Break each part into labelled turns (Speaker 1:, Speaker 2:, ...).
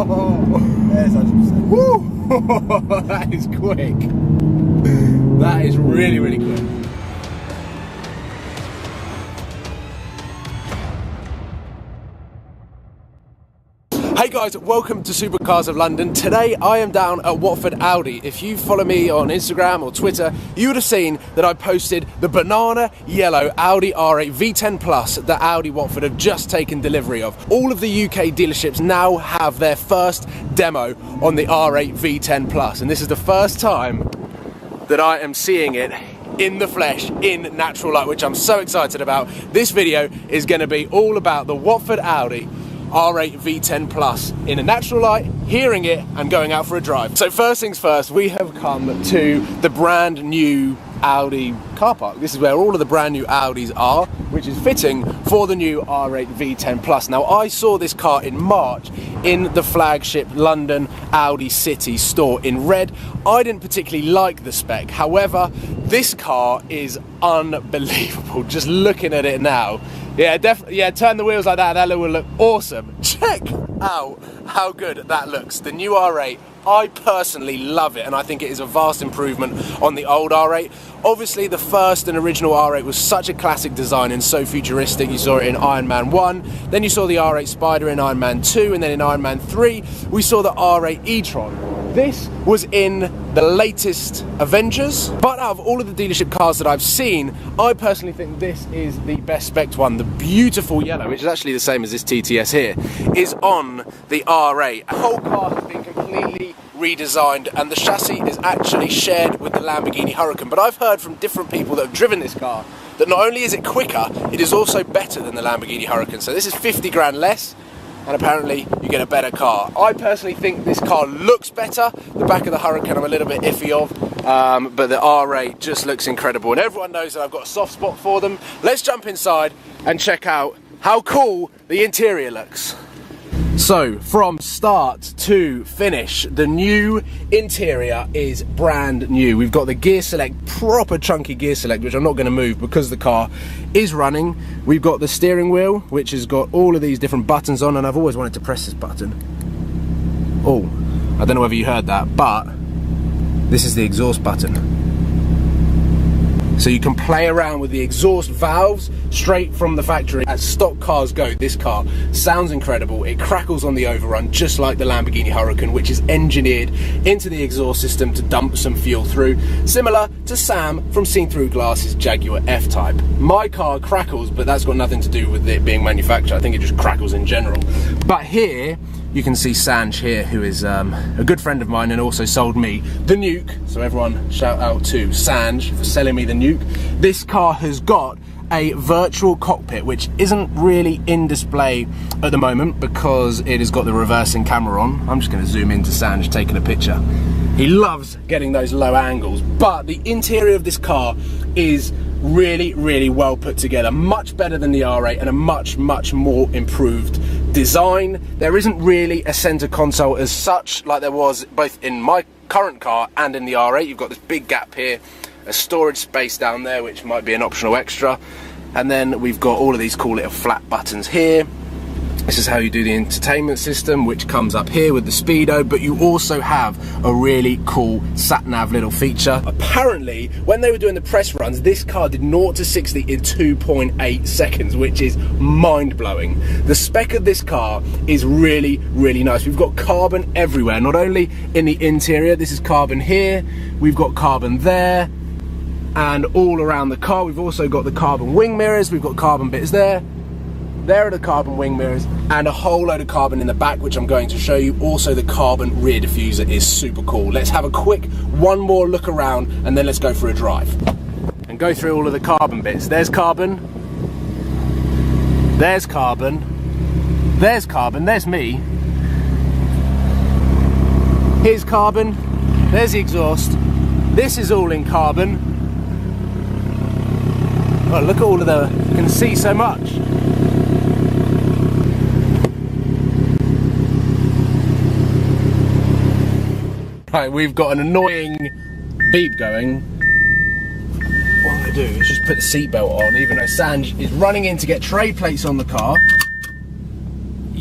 Speaker 1: There's 100%.
Speaker 2: Woo! That is quick. That is really, really quick. Hey guys, welcome to Supercars of London. Today I am down at Watford Audi. If you follow me on Instagram or Twitter, you would have seen that I posted the banana yellow Audi R8 V10 Plus that Audi Watford have just taken delivery of. All of the UK dealerships now have their first demo on the R8 V10 Plus, and this is the first time that I am seeing it in the flesh, in natural light, which I'm so excited about. This video is going to be all about the Watford Audi R8 V10 Plus in a natural light, hearing it and going out for a drive. So first things first, we have come to the brand new Audi car park. This is where all of the brand new Audis are, which is fitting for the new R8 V10 Plus. Now I saw this car in March in the flagship London Audi City store in red. I didn't particularly like the spec, however this car is unbelievable. Just looking at it now, yeah, definitely, yeah, turn the wheels like that, that will look awesome. Check out how good that looks. The new R8, I personally love it, and I think it is a vast improvement on the old R8. Obviously, the first and original R8 was such a classic design and so futuristic. You saw it in Iron Man 1, then you saw the R8 Spider in Iron Man 2, and then in Iron Man 3, we saw the R8 e-tron. This was in the latest Avengers, but out of all of the dealership cars that I've seen, I personally think this is the best spec one. The beautiful yellow, which is actually the same as this TTS here, is on the R8. The whole car has been completely redesigned, and the chassis is actually shared with the Lamborghini Huracan. But I've heard from different people that have driven this car that not only is it quicker, it is also better than the Lamborghini Huracan. So this is 50 grand less, and apparently you get a better car. I personally think this car looks better. The back of the Huracan I'm a little bit iffy of, but the R8 just looks incredible, and everyone knows that I've got a soft spot for them. Let's jump inside and check out how cool the interior looks. So, from start to finish, the new interior is brand new. We've got the gear select, proper chunky gear select, which I'm not going to move because the car is running. We've got the steering wheel, which has got all of these different buttons on, and I've always wanted to press this button. Oh, I don't know whether you heard that, but this is the exhaust button. So you can play around with the exhaust valves straight from the factory. As stock cars go, this car sounds incredible. It crackles on the overrun, just like the Lamborghini Huracan, which is engineered into the exhaust system to dump some fuel through, similar to Sam from Seen Through Glass's Jaguar F-Type. My car crackles, but that's got nothing to do with it being manufactured. I think it just crackles in general. But here, you can see Sanj here, who is a good friend of mine and also sold me the Nuke. So everyone shout out to Sanj for selling me the Nuke. This car has got a virtual cockpit, which isn't really in display at the moment because it has got the reversing camera on. I'm just going to zoom into Sanj taking a picture. He loves getting those low angles, but the interior of this car is really, really well put together. Much better than the R8 and a much, much more improved design. There isn't really a center console as such like there was both in my current car and in the R8. You've got this big gap here, a storage space down there which might be an optional extra, and then we've got all of these cool little flat buttons here. This is how you do the entertainment system, which comes up here with the speedo, but you also have a really cool sat-nav little feature. Apparently, when they were doing the press runs, this car did 0 to 60 in 2.8 seconds, which is mind-blowing. The spec of this car is really, really nice. We've got carbon everywhere, not only in the interior. This is carbon here, we've got carbon there, and all around the car. We've also got the carbon wing mirrors, we've got carbon bits there. There are the carbon wing mirrors, and a whole load of carbon in the back, which I'm going to show you. Also, the carbon rear diffuser is super cool. Let's have a quick one more look around, and then let's go for a drive and go through all of the carbon bits. There's carbon, there's carbon, there's carbon, there's me. Here's carbon, there's the exhaust. This is all in carbon. Oh, look at all of the, you can see so much. Right, we've got an annoying beep going. What I'm going to do is just put the seatbelt on, even though Sanj is running in to get tray plates on the car.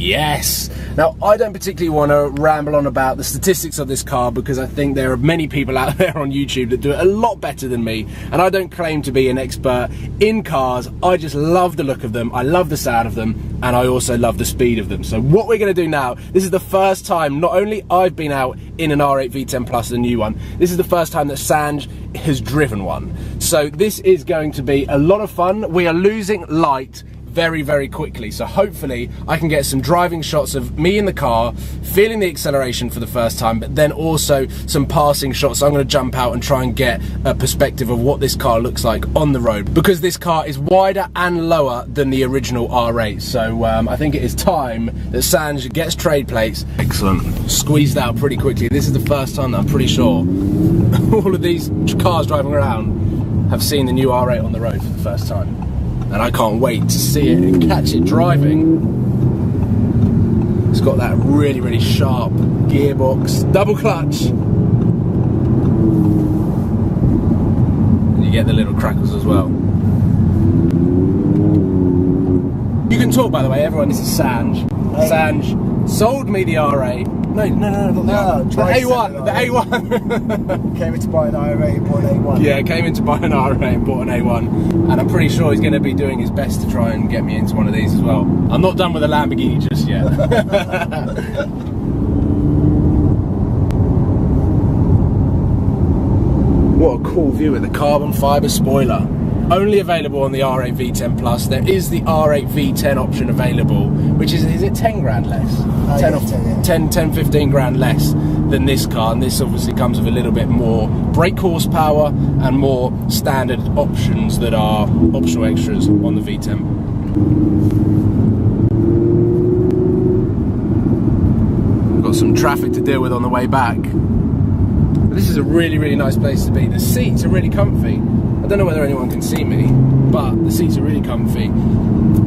Speaker 2: Yes! Now, I don't particularly want to ramble on about the statistics of this car because I think there are many people out there on YouTube that do it a lot better than me, and I don't claim to be an expert in cars. I just love the look of them, I love the sound of them, and I also love the speed of them. So what we're going to do now, this is the first time not only I've been out in an R8 V10 Plus, the new one, this is the first time that Sanj has driven one. So this is going to be a lot of fun. We are losing light very, very quickly, so hopefully I can get some driving shots of me in the car, feeling the acceleration for the first time, but then also some passing shots. So I'm going to jump out and try and get a perspective of what this car looks like on the road, because this car is wider and lower than the original R8. So I think it is time that Sanj gets trade plates. Excellent. Squeezed out pretty quickly. This is the first time that I'm pretty sure all of these cars driving around have seen the new R8 on the road for the first time. And I can't wait to see it and catch it driving. It's got that really, really sharp gearbox, double clutch. And you get the little crackles as well. You can talk, by the way, everyone, this is Sanj. Hey. Sanj sold me the R8. No, the A1, the A1.
Speaker 1: Came in to buy an R8 and bought an A1.
Speaker 2: Yeah, came in to buy an R8 and bought an A1. And I'm pretty sure he's going to be doing his best to try and get me into one of these as well. I'm not done with the Lamborghini just yet. What a cool view with the carbon fibre spoiler. Only available on the R8 V10 Plus. There is the R8 V10 option available, which is it 10 grand less? 10, 15 grand less than this car, and this obviously comes with a little bit more brake horsepower and more standard options that are optional extras on the V10. We've got some traffic to deal with on the way back. But this is a really, really nice place to be. The seats are really comfy. I don't know whether anyone can see me, but the seats are really comfy,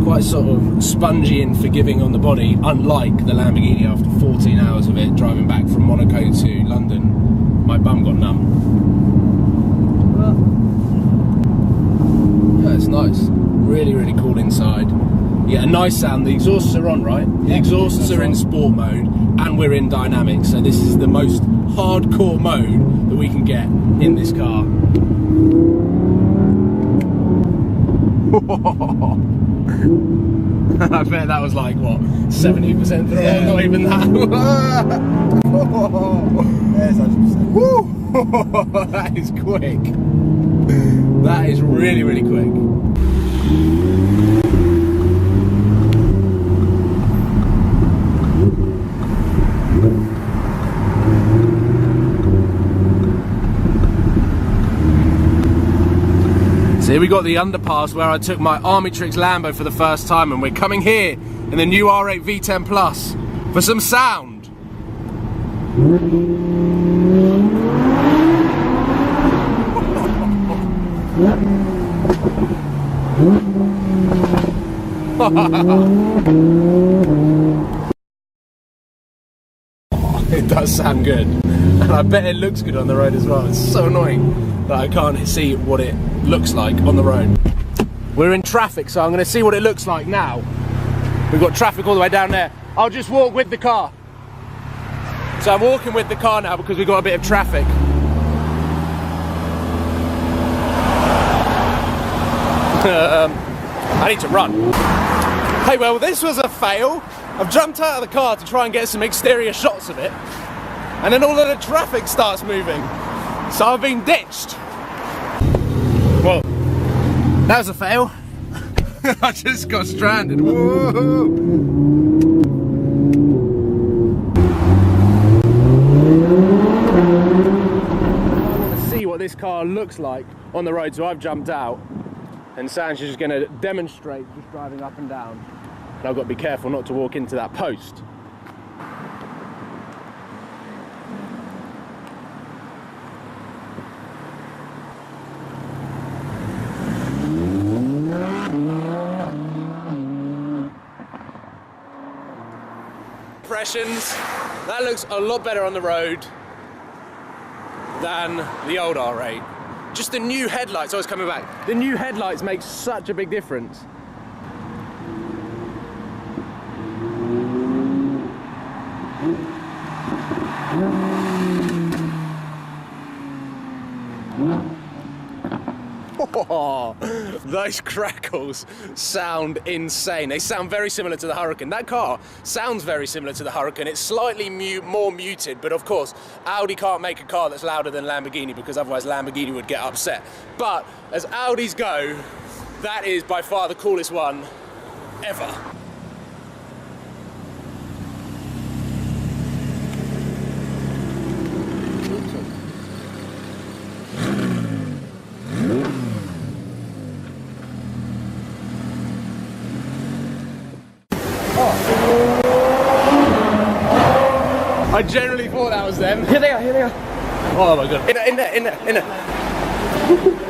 Speaker 2: quite sort of spongy and forgiving on the body, unlike the Lamborghini. After 14 hours of it driving back from Monaco to London, my bum got numb. Yeah, it's nice, really, really cool inside. You get a nice sound. The exhausts are on, right? The exhausts are in sport mode and we're in dynamic, so this is the most hardcore mode that we can get in this car. I bet that was like, what, 70% throttle? Yeah. Not even that.
Speaker 1: There's 100%.
Speaker 2: Woo! That is quick. That is really, really quick. So here we got the underpass where I took my Armitrix Lambo for the first time, and we're coming here in the new R8 V10 Plus for some sound. It does sound good, and I bet it looks good on the road as well. It's so annoying that I can't see what it looks like on the road. We're in traffic, so I'm going to see what it looks like now. We've got traffic all the way down there. I'll just walk with the car. So I'm walking with the car now because we've got a bit of traffic. I need to run. Hey, well, this was a fail. I've jumped out of the car to try and get some exterior shots of it, and then all of the traffic starts moving. So I've been ditched. Well, that was a fail. I just got stranded. Whoa. I want to see what this car looks like on the road, so I've jumped out, and Sanj is going to demonstrate just driving up and down. And I've got to be careful not to walk into that post. Impressions, that looks a lot better on the road than the old R8. Just the new headlights, I was coming back. The new headlights make such a big difference. Oh, those crackles sound insane. They sound very similar to the Hurricane. That car sounds very similar to the Hurricane. It's slightly more muted, but of course, Audi can't make a car that's louder than Lamborghini because otherwise Lamborghini would get upset. But as Audis go, that is by far the coolest one ever. I generally thought that was them.
Speaker 3: Here they are, here they are.
Speaker 2: Oh my god. In there.